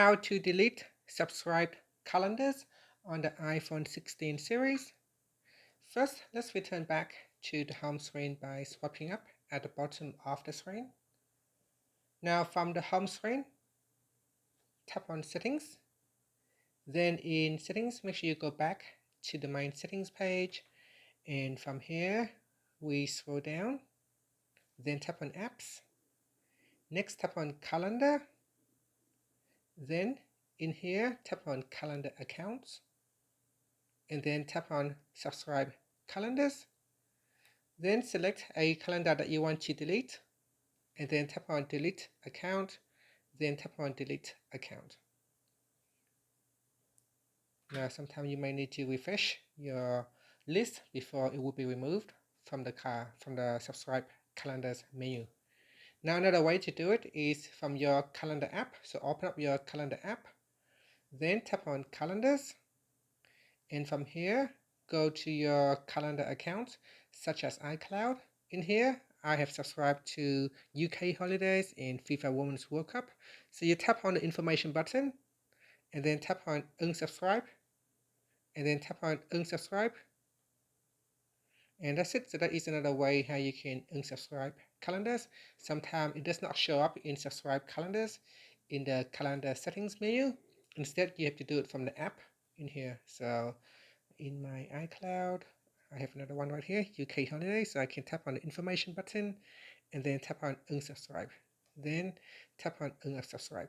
how to delete subscribed calendars on the iPhone 16 series. First, let's return back to the home screen by swiping up at the bottom of the screen. Now from the home screen, tap on Settings. Then in Settings, make sure you go back to the main settings page. And from here, we scroll down. Then tap on Apps. Next, tap on Calendar. Then in here, tap on Calendar Accounts. And then tap on Subscribe Calendars. Then select a calendar that you want to delete. And then tap on Delete Account. Then tap on Delete Account. Now, sometimes you may need to refresh your list before it will be removed from the Subscribe Calendars menu. Now, another way to do it is from your calendar app. So open up your calendar app, then tap on Calendars, and from here, go to your calendar accounts, such as iCloud. In here, I have subscribed to UK holidays and FIFA Women's World Cup. So you tap on the information button, and then tap on unsubscribe, and then tap on unsubscribe. And that's it. So that is another way how you can unsubscribe calendars. Sometimes it does not show up in subscribe calendars in the calendar settings menu. Instead, you have to do it from the app in here. So in my iCloud, I have another one right here, UK holidays. So I can tap on the information button and then tap on unsubscribe. Then tap on unsubscribe.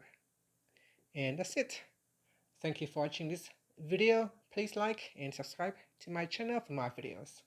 And that's it. Thank you for watching this video. Please like and subscribe to my channel for more videos.